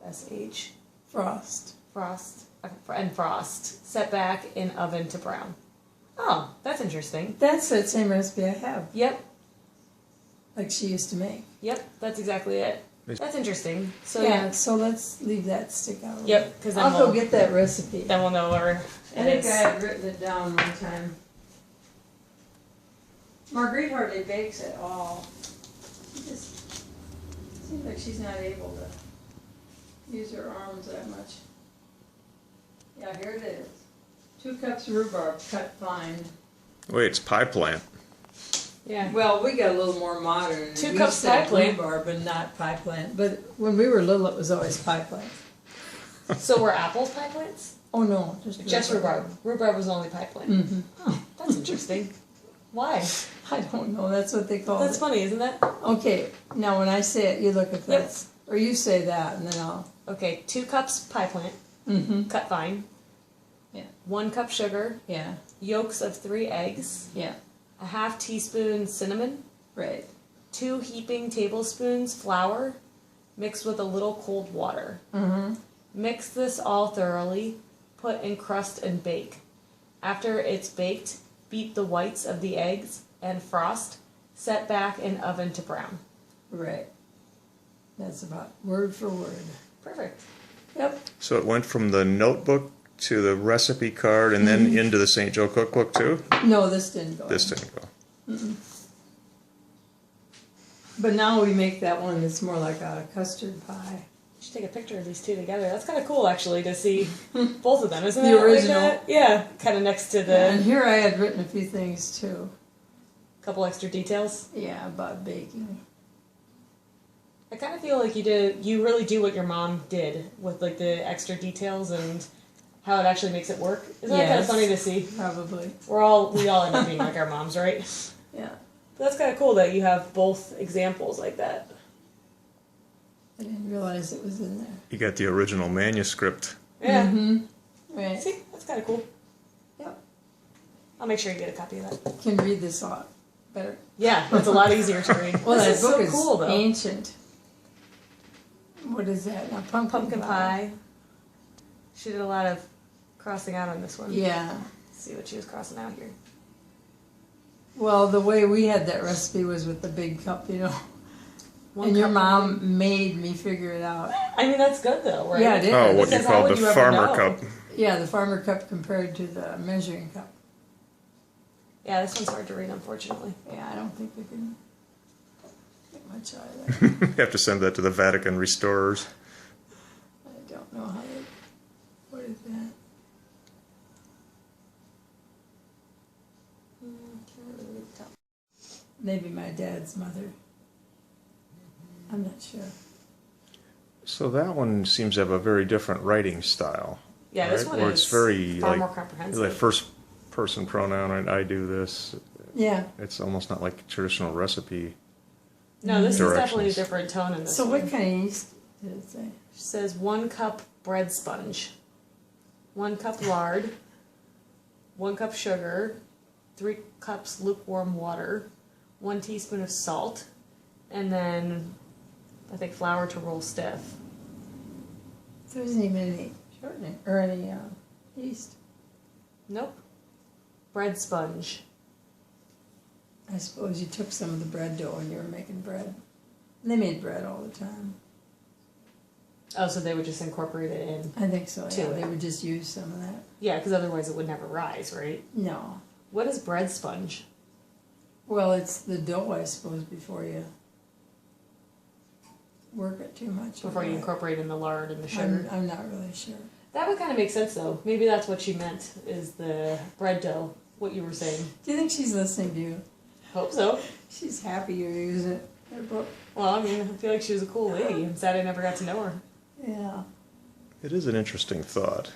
S-H. Frost. Frost. And frost. Set back in oven to brown. Oh, that's interesting. That's that same recipe I have. Yep. Like she used to make. Yep, that's exactly it. That's interesting. So yeah, so let's leave that stick out. Yep, because I'll go get that recipe. Then we'll know where I think I had written it down one time. Marguerite hardly bakes at all. It just seems like she's not able to use her arms that much. Yeah, here it is. 2 cups rhubarb cut fine. Wait, it's pie plant. Yeah. Well, we got a little more modern. 2 We cups said pie plant. rhubarb and not pie plant. But when we were little, it was always pie plant. So were apples pie plants? Oh no, Just rhubarb. Rhubarb was only pie plant. Mm-hmm. Oh, that's interesting. Why? I don't know. That's what they call it. That's funny, isn't that? Okay, now when I say it, you look at Yep. this. Or you say that, and then I'll... Okay, 2 cups pie plant, Mm-hmm. cut fine. Yeah. 1 cup sugar. Yeah, Yolks of 3 eggs. yeah, A half teaspoon cinnamon. right. 2 heaping tablespoons flour, mixed with a little cold water. Mm-hmm. Mix this all thoroughly. Put in crust and bake. After it's baked, beat the whites of the eggs and frost. Set back in oven to brown. Right. That's about word for word. Perfect. Yep. So it went from the notebook to the recipe card and then into the St. Joe cookbook too? No, this didn't go. This didn't go. Mm-mm. But now we make that one that's more like a custard pie. You should take a picture of these two together. That's kind of cool, actually, to see both of them, isn't The it? original. Like that? Yeah, kind of next to the And here I had written a few things too. couple extra details. Yeah, about baking. I kind of feel like you really do what your mom did with like the extra details and how it actually makes it work. Isn't that kind of Yes. funny to see? Probably. We all end up being like our moms, right? Yeah. But that's kind of cool that you have both examples like that. I didn't realize it was in there. You got the original manuscript. Yeah. Mm-hmm. Right. See, that's kind of cool. Yep. I'll make sure you get a copy of that. Can read this a lot better. Yeah, it's a lot easier to read. Well, this that is book so is cool though. ancient. What is that? Now, Pumpkin pie. She did a lot of crossing out on this one. Yeah. Let's see what she was crossing out here. Well, the way we had that recipe was with the big cup, you know. One And your cup mom made me figure it out. I mean, that's good though, right? Yeah, it is. Oh, what you Because how call would the you ever farmer know? cup. Yeah, the farmer cup compared to the measuring cup. Yeah, this one's hard to read, unfortunately. Yeah, I don't think we can get much out of that. You have to send that to the Vatican restorers. I don't know how they... What is that? Can't really tell. Maybe my dad's mother. I'm not sure. So that one seems to have a very different writing style. Yeah, this right? one Where is it's very far like, more comprehensive. like first person pronoun and I do this. Yeah. It's almost not like a traditional recipe. No, this is definitely a Directions. different tone in this So one. what kind of yeast did it say? It says 1 cup bread sponge, 1 cup lard, 1 cup sugar, 3 cups lukewarm water, 1 teaspoon of salt, and then I think flour to roll stiff. There isn't even any shortening or any yeast. Nope. Bread sponge. I suppose you took some of the bread dough when you were making bread. And they made bread all the time. Oh, so they would just incorporate it in. I think so, To yeah. it. They would just use some of that. Yeah, because otherwise it would never rise, right? No. What is bread sponge? Well, it's the dough, I suppose, before you work it too much. Before you incorporate in the lard and the sugar? I'm not really sure. That would kind of make sense, though. Maybe that's what she meant, is the bread dough, what you were saying. Do you think she's listening to you? Hope so. She's happy you're using it. Her book. Well, I mean, I feel like she was a cool lady. I'm sad I never got to know her. Yeah. It is an interesting thought.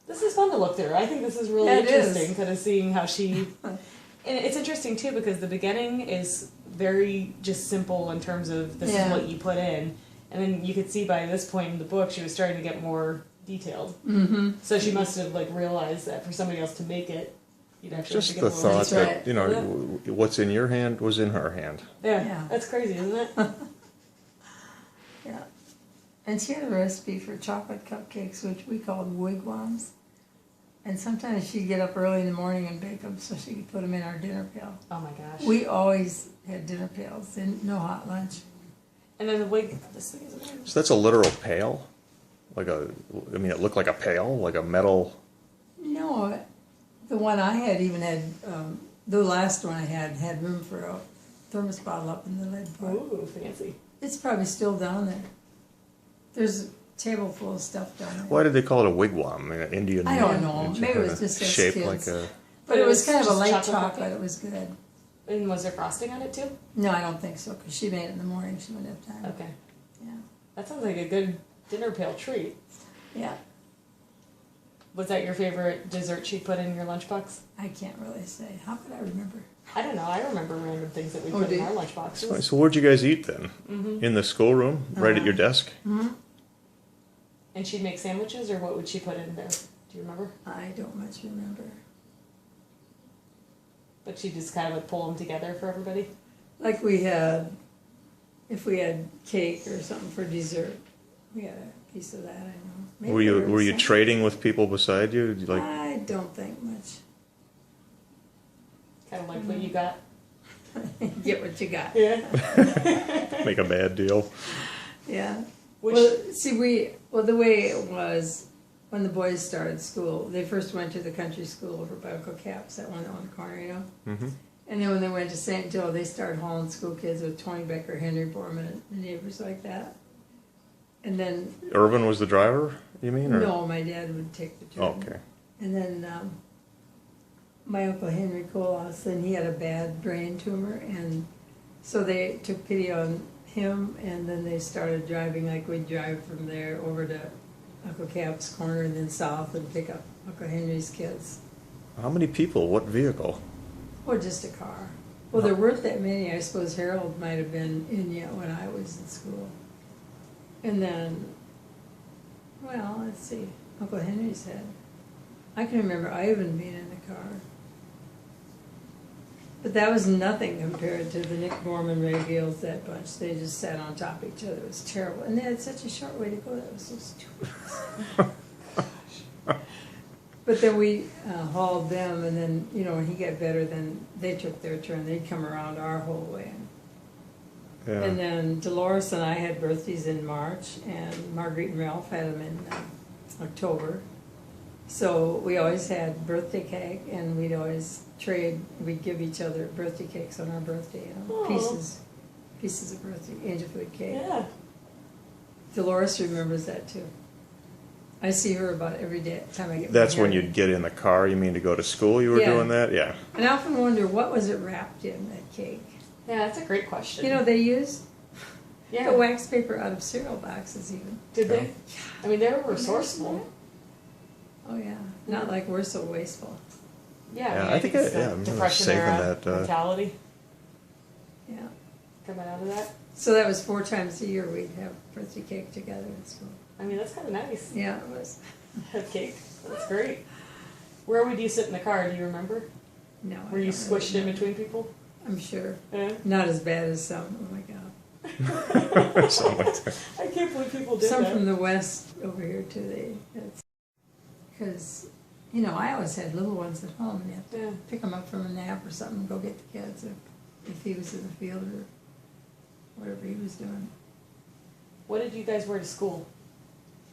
This is fun to look through. I think this is really Yeah, it interesting, is. kind of seeing how she... And it's interesting, too, because the beginning is very just simple in terms of this Yeah. is what you put in. And then you could see by this point in the book, she was starting to get more detailed. Mm-hmm. So she must have, like, realized that for somebody else to make it, you'd actually have Just to get the a little... thought That's that, right. you know, what's in your hand was in her hand. Yeah, Yeah. that's crazy, isn't it? Yeah. And she had a recipe for chocolate cupcakes, which we called wigwams. And sometimes she'd get up early in the morning and bake them so she could put them in our dinner pail. Oh my gosh. We always had dinner pails and no hot lunch. And then the wig, this thing is amazing. So that's a literal pail? It looked like a pail, like a metal. No, the one I had even had, the last one I had room for a thermos bottle up in the lid part. Ooh, fancy. It's probably still down there. There's a table full of stuff down there. Why did they call it a wigwam? An Indian. I don't know. Maybe it was just as shaped kids. like a. But it was kind of a just light chocolate chocolate. cupcake? It was good. And was there frosting on it too? No, I don't think so, because she made it in the morning. She wouldn't have time. Okay. Yeah. That sounds like a good dinner pail treat. Yeah. Was that your favorite dessert she put in your lunchbox? I can't really say. How could I remember? I don't know. I remember random things that we Oh, put do in you? our lunchboxes. So where'd you guys eat then? Mm-hmm. In the schoolroom, right at your desk? Mm-hmm. And she'd make sandwiches, or what would she put in there? Do you remember? I don't much remember. But she just kind of would pull them together for everybody. Like we had, if we had cake or something for dessert, we had a piece of that, I know. Maybe Were there was you some- trading with people beside you? Like I don't think much. Kind of like what you got. Get what you got. Yeah. make a bad deal? Yeah. Which, Well, see, the way it was, when the boys started school, they first went to the country school over by Uncle Cap's, that one on the corner, you know? Mm-hmm. And then when they went to St. Joe, they started hauling school kids with Tony Becker, Henry Bormann, and the neighbors like that. And then, Irvin was the driver, you mean? Or? no, my dad would take the turn. Okay. And then my uncle Henry Kohlhaas, then he had a bad brain tumor, and so they took pity on him, and then they started driving, like we'd drive from there over to Uncle Cap's corner and then south and pick up Uncle Henry's kids. How many people? What vehicle? Or just a car. Well, there weren't that many. I suppose Harold might have been in yet when I was in school. And then, well, let's see, Uncle Henry's had. I can remember Ivan being in the car. But that was nothing compared to the Nick Borman, Ray Gales, that bunch. They just sat on top of each other. It was terrible. And they had such a short way to go. That was so stupid. But then we hauled them, and then, you know, when he got better, then they took their turn. They'd come around our whole way. Yeah. And then Dolores and I had birthdays in March, and Marguerite and Ralph had them in October. So we always had birthday cake, and we'd always trade. We'd give each other birthday cakes on our birthday, you know, Aw. pieces of birthday angel food cake. yeah. Dolores remembers that too. I see her about every day time I get. That's my when hair you'd get in the car. You mean to go to school? You were Yeah. doing that? Yeah. And I often wonder, what was it wrapped in, that cake? Yeah, that's a great question. You know, they used yeah. the wax paper out of cereal boxes even. Did they? I mean, they were resourceful. Oh yeah, not like we're so wasteful. Yeah, Yeah, mean, I think it's I- yeah, the I'm Depression saving era that, mentality Yeah. coming out of that. So that was 4 times a year we'd have birthday cake together in school. I mean, that's kind of nice. Yeah, it was. Have cake. That's great. Where would you sit in the car? Do you remember? No. I Were you don't really squished in know. between people? I'm sure. Yeah. Not as bad as some. Oh my God. Something like that. I can't believe people did Some that. from the west over here too. Because, you know, I always had little ones at home, and you have to Yeah. pick them up from a nap or something, and go get the kids if he was in the field or whatever he was doing. What did you guys wear to school?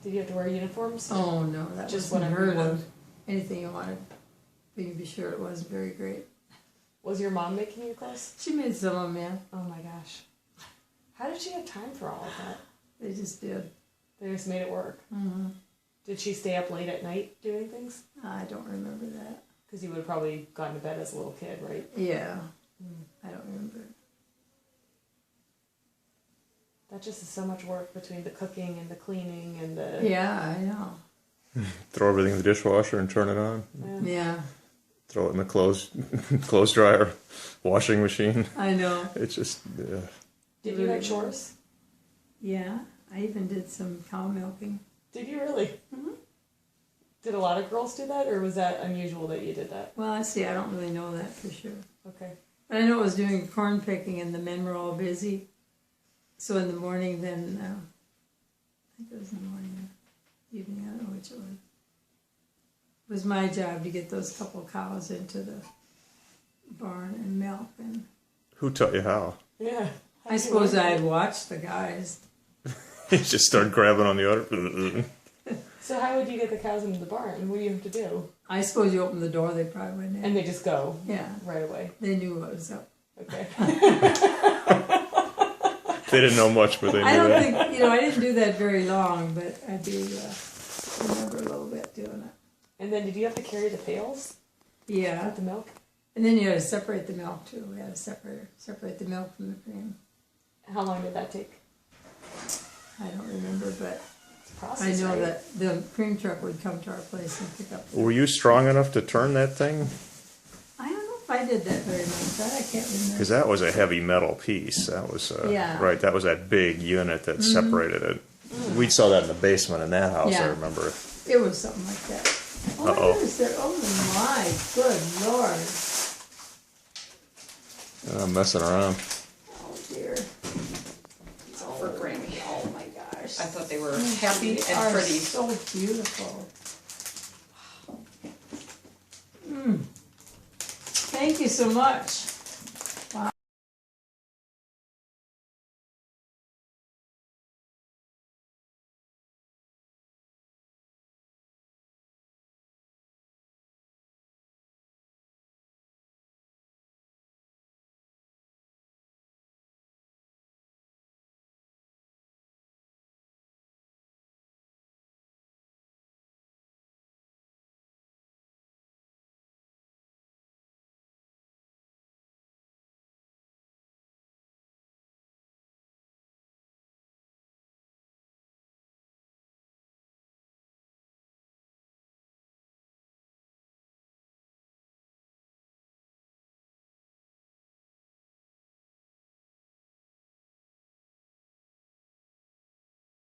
Did you have to wear uniforms? Oh no, that Just wasn't whatever you heard of. wanted. Anything you wanted, but you can be sure it wasn't very great. Was your mom making you clothes? She made some of them, yeah. Oh my gosh. How did she have time for all of that? They just did. They just made it work. Mm-hmm. Did she stay up late at night doing things? I don't remember that. Because you would have probably gone to bed as a little kid, right? Yeah, I don't remember. That just is so much work between the cooking and the cleaning and the... Yeah, I know. Throw everything in the dishwasher and turn it on. Yeah, Throw it in the clothes dryer, washing machine. I know. It's just. Did you have chores? Yeah, I even did some cow milking. Did you really? Mm-hmm. Did a lot of girls do that, or was that unusual that you did that? Well, I see. I don't really know that for sure. Okay. But I know I was doing corn picking, and the men were all busy. So in the morning, then think it was in the morning or evening, I don't know which it was. It was my job to get those couple cows into the barn and milk, and Who taught you how? Yeah. I suppose I had watched the guys. You just start grabbing on the other. So how would you get the cows into the barn? What do you have to do? I suppose you open the door, they probably went in. And they just go Yeah, right away. they knew what was up. Okay. They didn't know much, but they knew I don't that. think, I didn't do that very long, but I do remember a little bit doing it. And then did you have to carry the pails Yeah, with the milk? and then you had to separate the milk too. We had to separate the milk from the cream. How long did that take? I don't remember, but It's a process, I know right? that the cream truck would come to our place and pick up. Were you strong enough to turn that thing? I don't know if I did that very much. I can't remember. Because that was a heavy metal piece. That was Yeah. right. That was that big unit that separated it. We saw that in the basement in that house. I Yeah. remember. It was something like that. Oh, Uh-oh. notice there. Oh my, good lord. I'm messing around. Oh dear. It's all for Grammy. Oh my gosh. I thought they were happy They and are pretty. so beautiful. Mm. Thank you so much.